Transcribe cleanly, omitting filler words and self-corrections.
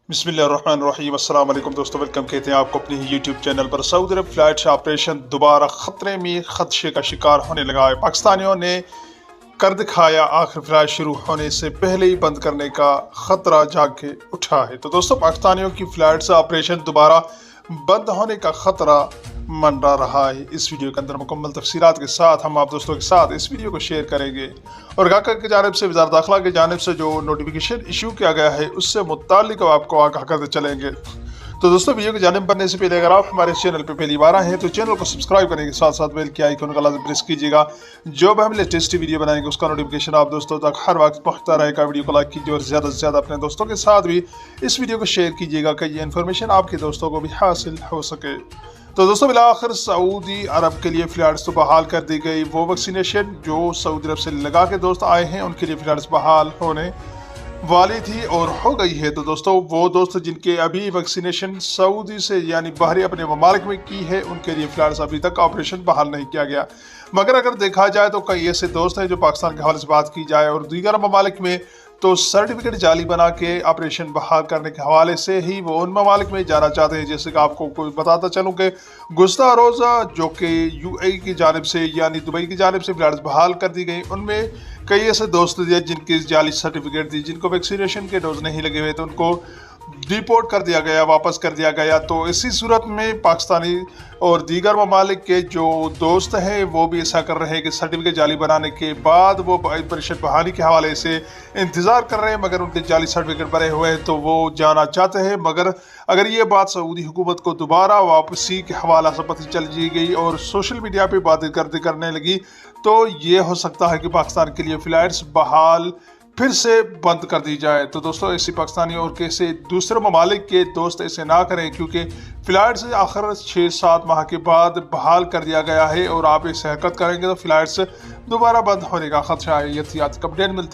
बिस्मिल्लाहिर्रहमानिर्रहीम अस्सलाम वालेकुम दोस्तों, वेलकम कहते हैं आपको अपने ही यूट्यूब चैनल पर। सऊदी अरब फ्लाइट ऑपरेशन दोबारा खतरे में खदशे का शिकार होने लगा है। पाकिस्तानियों ने कर दिखाया, आखिर फ्लाइट शुरू होने से पहले ही बंद करने का खतरा जाग के उठा है। तो दोस्तों, पाकिस्तानियों की फ्लाइट से ऑपरेशन दोबारा बंद होने का खतरा मंडरा रहा है। इस वीडियो के अंदर मुकम्मल तफसीलात के साथ हम आप दोस्तों के साथ इस वीडियो को शेयर करेंगे और गाका की जानिब से, वज़ारत दाखिला की जानिब से जो नोटिफिकेशन इशू किया गया है उससे मुताल्लिक आपको आगाह करते चलेंगे। तो दोस्तों, वीडियो की जानिब बढ़ने से पहले अगर आप हमारे चैनल पर पहली बार आए हैं तो चैनल को सब्सक्राइब करने के साथ साथ बेल के आइकन का लाज़िम प्रेस कीजिएगा। जो भी हम लेटेस्ट वीडियो बनाएंगे उसका नोटिफिकेशन आप दोस्तों तक हर वक्त पहुंचता रहेगा। वीडियो को लाइक कीजिए और ज़्यादा से ज़्यादा अपने दोस्तों के साथ भी इस वीडियो को शेयर कीजिएगा कि ये इन्फॉर्मेशन आपके दोस्तों को भी हासिल हो सके। तो दोस्तों, बिलाखिर सऊदी अरब के लिए फ़्लाइट्स तो बहाल कर दी गई। वो वैक्सीनेशन जो सऊदी अरब से लगा के दोस्त आए हैं उनके लिए फ़्लाइट्स बहाल होने वाली थी और हो गई है। तो दोस्तों, वो दोस्त जिनके अभी वैक्सीनेशन सऊदी से यानी बाहरी अपने ममालिक में की है उनके लिए फ़्लाइट्स अभी तक ऑपरेशन बहाल नहीं किया गया। मगर अगर देखा जाए तो कई ऐसे दोस्त हैं जो पाकिस्तान के हवाले से बात की जाए और दीगर ममालिक में तो सर्टिफिकेट जाली बना के ऑपरेशन बहाल करने के हवाले से ही वो उन ममालिक में जाना चाहते हैं। जैसे कि आपको कोई बताता चलूँ कि गुज़श्ता रोज़ा जो कि यूएई की जानिब से यानी दुबई की जानिब से फ्लाइट्स बहाल कर दी गई, उनमें कई ऐसे दोस्त थे जिनकी जाली सर्टिफिकेट थी, जिनको वैक्सीनेशन के डोज नहीं लगे हुए थे, उनको डिपोर्ट कर दिया गया, वापस कर दिया गया। तो इसी सूरत में पाकिस्तानी और दीगर ममालिक के जो दोस्त हैं वो भी ऐसा कर रहे हैं कि सर्टिफिकेट जाली बनाने के बाद वो ऑपरेशन बहाली के हवाले से इंतज़ार कर रहे हैं, मगर उनके जाली सर्टिफिकेट बने हुए हैं तो वो जाना चाहते हैं। मगर अगर ये बात सऊदी हुकूमत को दोबारा वापसी के हवाला से पता चल गई और सोशल मीडिया पर बातें करने लगी तो ये हो सकता है कि पाकिस्तान के लिए फ़्लाइट्स बहाल फिर से बंद कर दी जाए। तो दोस्तों, ऐसी पाकिस्तानी और कैसे दूसरे ममालिक के दोस्त ऐसे ना करें, क्योंकि फ़्लाइट्स आखिर 6-7 माह के बाद बहाल कर दिया गया है और आप ऐसे हरकत करेंगे तो फ़्लाइट्स दोबारा बंद होने का खदशा है। ये अपडेट मिलती